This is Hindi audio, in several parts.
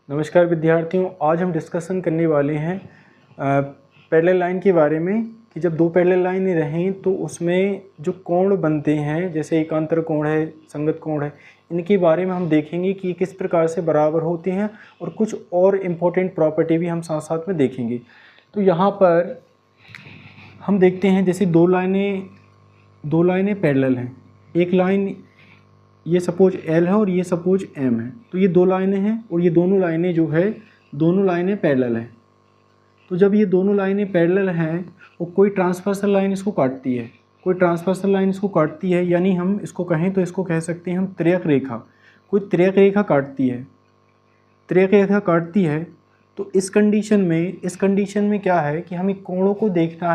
नमस्कार विद्यार्थियों, आज हम डिस्कशन करने वाले हैं पैरेलल लाइन के बारे में कि जब दो पैरेलल लाइनें रहें तो उसमें जो कोण बनते हैं, जैसे एकांतर कोण है, संगत कोण है, इनके बारे में हम देखेंगे कि किस प्रकार से बराबर होते हैं और कुछ और इम्पोर्टेंट प्रॉपर्टी भी हम साथ साथ में देखेंगे। तो यहाँ पर हम देखते हैं जैसे दो लाइनें पैरेलल हैं। एक लाइन ये सपोज L है और ये सपोज M है, तो ये दो लाइनें हैं और ये दोनों लाइनें जो है दोनों लाइनें पैरेलल हैं। तो जब ये दोनों लाइनें पैरेलल हैं और कोई ट्रांसवर्सल लाइन इसको काटती है, यानी हम इसको कहें तो इसको कह सकते हैं हम त्रियक रेखा। कोई त्रियक रेखा काटती है तो इस कंडीशन में क्या है कि हमें कोणों को देखना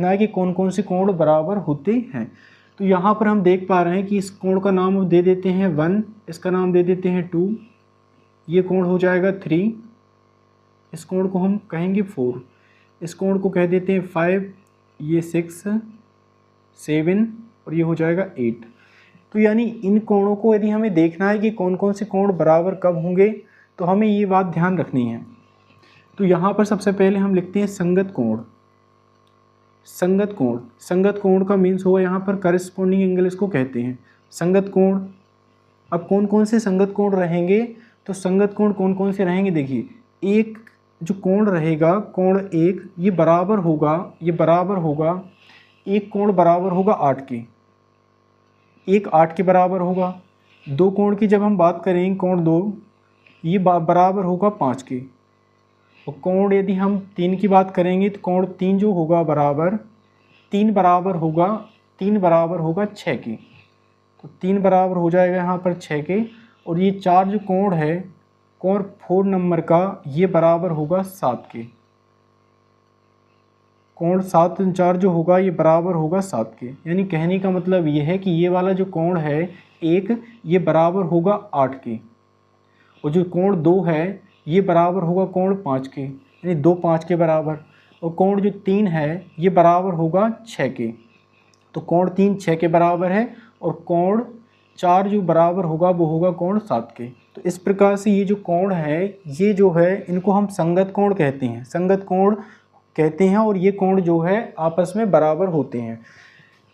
है कि कौन कौन से कोण बराबर होते हैं। तो यहाँ पर हम देख पा रहे हैं कि इस कोण का नाम दे देते हैं 1, इसका नाम दे देते हैं 2, ये कोण हो जाएगा 3, इस कोण को हम कहेंगे 4, इस कोण को कह देते हैं 5, ये 6, 7 और ये हो जाएगा 8। तो यानी इन कोणों को यदि हमें देखना है कि कौन कौन से कोण बराबर कब होंगे तो हमें ये बात ध्यान रखनी है। तो यहाँ पर सबसे पहले हम लिखते हैं संगत कोण का मीन्स होगा यहाँ पर करस्पॉन्डिंग एंगल इसको कहते हैं संगत कोण। अब कौन कौन से संगत कोण रहेंगे, तो संगत कोण कौन कौन से रहेंगे, देखिए एक जो कोण रहेगा, कोण एक, ये बराबर होगा एक कोण बराबर होगा 8 के, एक 8 के बराबर होगा। दो कोण की जब हम बात करें, कोण 2 ये बराबर होगा 5 के, और कोण यदि हम 3 की बात करेंगे तो कोण 3 जो होगा तीन बराबर होगा 6 के, तो 3 बराबर हो जाएगा यहाँ पर 6 के। और ये 4 जो कोण है, कोण 4 नंबर का, ये बराबर होगा 7 के, कोण 7 4 जो होगा ये बराबर होगा 7 के। यानी कहने का मतलब ये है कि ये वाला जो कोण है एक, ये बराबर होगा 8 के, और जो कोण 2 है ये बराबर होगा कोण 5 के, यानी 2 5 के बराबर। और कोण जो 3 है ये बराबर होगा 6 के, तो कोण 3 6 के बराबर है, और कोण 4 जो बराबर होगा वो होगा कोण 7 के। तो इस प्रकार से ये जो कोण है, ये जो है इनको हम संगत कोण कहते हैं, और ये कोण जो है आपस में बराबर होते हैं।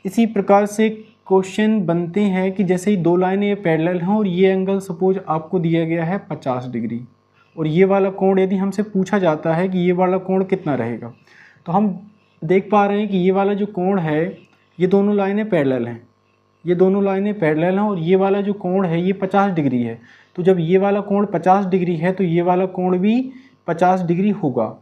इसी प्रकार से क्वेश्चन बनते हैं कि जैसे ही दो लाइनें पैरेलल हैं और ये एंगल सपोज आपको दिया गया है 50 डिग्री, और ये वाला कोण यदि हमसे पूछा जाता है कि ये वाला कोण कितना रहेगा, तो हम देख पा रहे हैं कि ये वाला जो कोण है, ये दोनों लाइनें पैरेलल हैं, और ये वाला जो कोण है ये 50 डिग्री है। तो जब ये वाला कोण 50 डिग्री है तो ये वाला कोण भी 50 डिग्री होगा।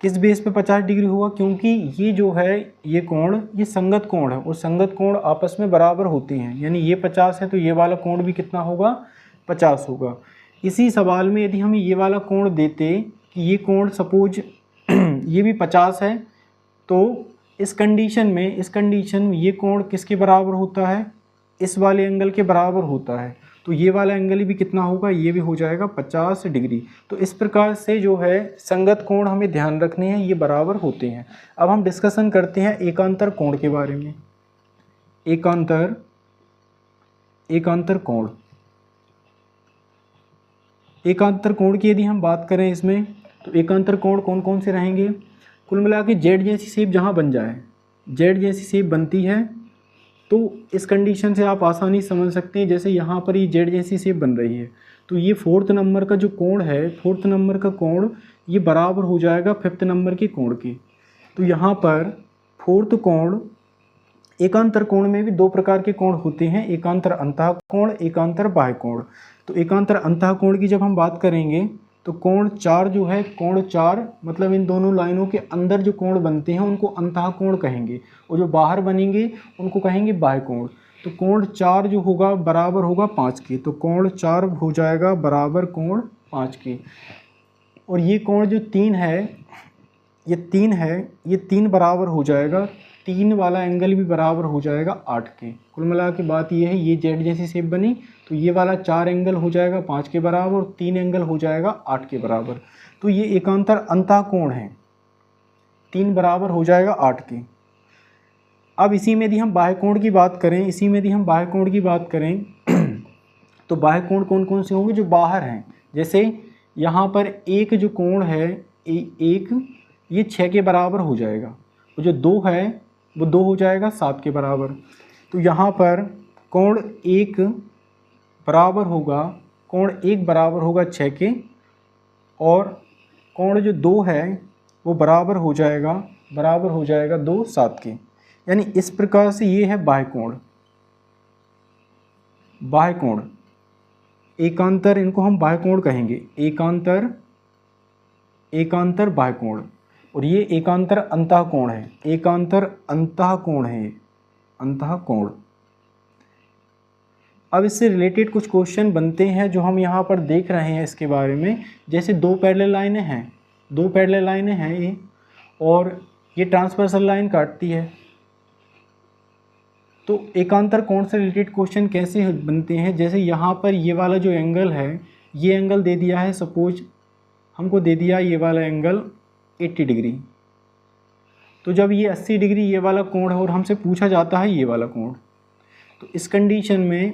किस बेस पे 50 डिग्री होगा, क्योंकि ये जो है ये कोण, ये संगत कोण है, और संगत कोण आपस में बराबर होते हैं। यानी ये 50 है तो ये वाला कोण भी कितना होगा, 50 होगा। इसी सवाल में यदि हम ये वाला कोण देते कि ये कोण सपोज ये भी 50 है, तो इस कंडीशन में ये कोण किसके बराबर होता है, इस वाले एंगल के बराबर होता है। तो ये वाला एंगल भी कितना होगा, ये भी हो जाएगा 50 डिग्री। तो इस प्रकार से जो है संगत कोण हमें ध्यान रखने हैं, ये बराबर होते हैं। अब हम डिस्कशन करते हैं एकांतर कोण के बारे में। एकांतर कोण की यदि हम बात करें इसमें, तो एकांतर कोण कौन कौन से रहेंगे, कुल मिला के जेड जैसी शेप जहाँ बन जाए, जेड जैसी शेप बनती है, तो इस कंडीशन से आप आसानी समझ सकते हैं। जैसे यहाँ पर ये जेड जैसी शेप बन रही है, तो ये 4th नंबर का जो कोण है, 4th नंबर का कोण ये बराबर हो जाएगा 5th नंबर के कोण के। तो यहाँ पर 4th कोण, एकांतर कोण में भी दो प्रकार के कोण होते हैं, एकांतर अंतः कोण, एकांतर बाह्य कोण। तो एकांतर अंतः कोण की जब हम बात करेंगे तो कोण 4 जो है, कोण 4 मतलब इन दोनों लाइनों के अंदर जो कोण बनते हैं उनको अंतः कोण कहेंगे, और जो बाहर बनेंगे उनको कहेंगे बाह्य कोण। तो कोण 4 जो होगा बराबर होगा 5 के, तो कोण 4 हो जाएगा बराबर कोण 5 के। और ये कोण जो 3 है, ये 3 बराबर हो जाएगा, 3 वाला एंगल भी बराबर हो जाएगा 8 के। कुल मिला के बात ये है, ये जेड जैसी शेप बनी, तो ये वाला 4 एंगल हो जाएगा 5 के बराबर, और 3 एंगल हो जाएगा 8 के बराबर। तो ये एकांतर अंतः कोण है, 3 बराबर हो जाएगा 8 के। अब इसी में यदि हम बाह्य कोण की बात करें, तो बाह्य कोण कौन कौन से होंगे, जो बाहर हैं, जैसे यहाँ पर एक जो कोण है एक ये 6 के बराबर हो जाएगा, और जो 2 है वो 2 हो जाएगा 7 के बराबर। तो यहाँ पर कोण एक बराबर होगा 6 के, और कोण जो 2 है वो बराबर हो जाएगा 2 7 के। यानी इस प्रकार से ये है बाह्य कोण, एकांतर, इनको हम बाह्य कोण कहेंगे, एकांतर बाह्य कोण। और ये एकांतर अंतः कोण। अब इससे रिलेटेड कुछ क्वेश्चन बनते हैं जो हम यहाँ पर देख रहे हैं इसके बारे में। जैसे दो पैरेलल लाइनें हैं ये, और ये ट्रांसवर्सल लाइन काटती है। तो एकांतर कोण से रिलेटेड क्वेश्चन कैसे बनते हैं, जैसे यहाँ पर ये वाला जो एंगल है, ये एंगल दे दिया है, सपोज हमको दे दिया ये वाला एंगल 80 डिग्री। तो जब ये 80 डिग्री ये वाला कोण है और हमसे पूछा जाता है ये वाला कोण, तो इस कंडीशन में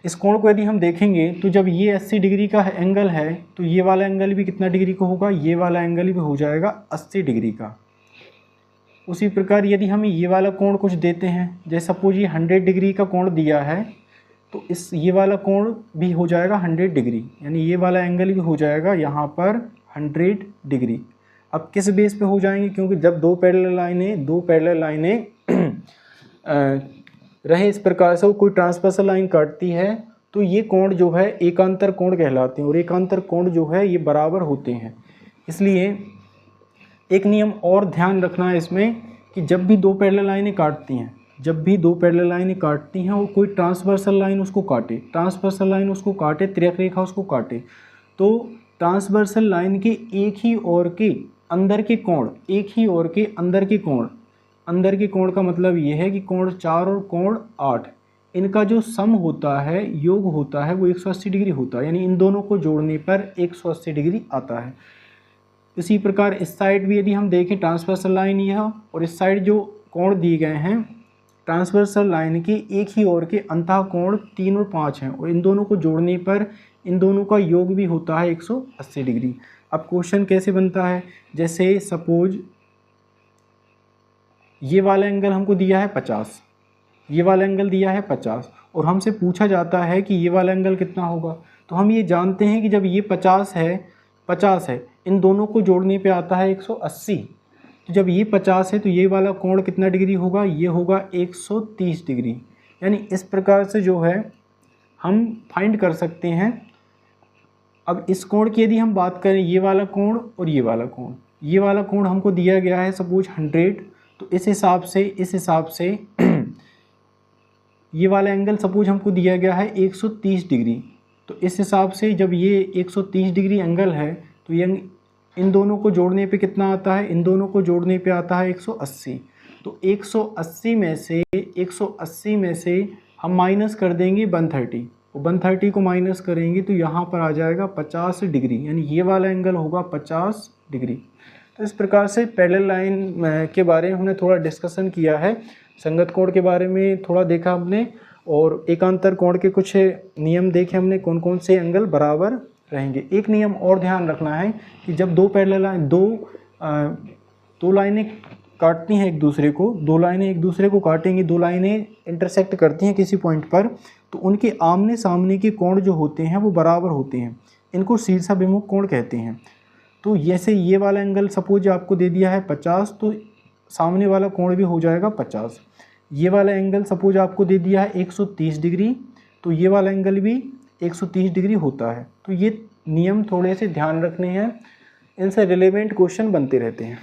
इस कोण को यदि हम देखेंगे तो जब ये 80 डिग्री का एंगल है तो ये वाला एंगल भी कितना डिग्री का होगा, ये वाला एंगल भी हो जाएगा 80 डिग्री का। उसी प्रकार यदि हम ये वाला कोण कुछ देते हैं, जैसे सपोज ये 100 डिग्री का कोण दिया है, तो ये वाला कोण भी हो जाएगा 100 डिग्री, यानी ये वाला एंगल भी हो जाएगा यहाँ पर 100 डिग्री। अब किस बेस पे हो जाएंगे, क्योंकि जब दो पैरेलल लाइनें रहे इस प्रकार से, कोई ट्रांसवर्सल लाइन काटती है, तो ये कोण जो है एकांतर कोण कहलाते हैं, और एकांतर कोण जो है ये बराबर होते हैं। इसलिए एक नियम और ध्यान रखना है इसमें कि जब भी दो पैरेलल लाइनें काटती हैं और कोई ट्रांसवर्सल लाइन उसको काटे, त्रिक रेखा उसको काटे, तो ट्रांसवर्सल लाइन के एक ही ओर के अंदर के कोण का मतलब ये है कि कोण 4 और कोण 8, इनका जो सम होता है, योग होता है, वो 180 डिग्री होता है, यानी इन दोनों को जोड़ने पर 180 डिग्री आता है। इसी प्रकार इस साइड भी यदि हम देखें ट्रांसवर्सल लाइन यह, और इस साइड जो कोण दिए गए हैं ट्रांसवर्सल लाइन के एक ही ओर के अंतः कोण 3 और 5 हैं, और इन दोनों को जोड़ने पर इन दोनों का योग भी होता है 180 डिग्री। अब क्वेश्चन कैसे बनता है, जैसे सपोज ये वाला एंगल हमको दिया है 50, और हमसे पूछा जाता है कि ये वाला एंगल कितना होगा। तो हम ये जानते हैं कि जब ये 50 है, इन दोनों को जोड़ने पे आता है 180। तो जब ये 50 है तो ये वाला कोण कितना डिग्री होगा, ये होगा 130 डिग्री। यानी इस प्रकार से जो है हम फाइंड कर सकते हैं। अब इस कोण की यदि हम बात करें, ये वाला कोण और ये वाला कोण हमको दिया गया है सपोज 100, तो इस हिसाब से ये वाला एंगल सपोज हमको दिया गया है 130 डिग्री। तो इस हिसाब से जब ये 130 डिग्री एंगल है तो ये इन दोनों को जोड़ने पे कितना आता है, इन दोनों को जोड़ने पे आता है 180। तो 180 में से हम माइनस कर देंगे 130, और 130 को माइनस करेंगे तो यहाँ पर आ जाएगा 50 डिग्री, यानी ये वाला एंगल होगा 50 डिग्री। तो इस प्रकार से पैरेलल लाइन के बारे में हमने थोड़ा डिस्कशन किया है, संगत कोण के बारे में थोड़ा देखा हमने, और एकांतर कोण के कुछ नियम देखे हमने, कौन कौन से एंगल बराबर रहेंगे। एक नियम और ध्यान रखना है कि जब दो पैरेलल लाइन दो लाइनें काटती हैं एक दूसरे को काटेंगी, दो लाइनें इंटरसेक्ट करती हैं किसी पॉइंट पर, तो उनके आमने सामने के कोण जो होते हैं वो बराबर होते हैं, इनको शीर्षाभिमुख कोण कहते हैं। तो जैसे ये वाला एंगल सपोज आपको दे दिया है 50, तो सामने वाला कोण भी हो जाएगा 50। ये वाला एंगल सपोज आपको दे दिया है 130 डिग्री, तो ये वाला एंगल भी 130 डिग्री होता है। तो ये नियम थोड़े से ध्यान रखने हैं, इनसे रिलेवेंट क्वेश्चन बनते रहते हैं।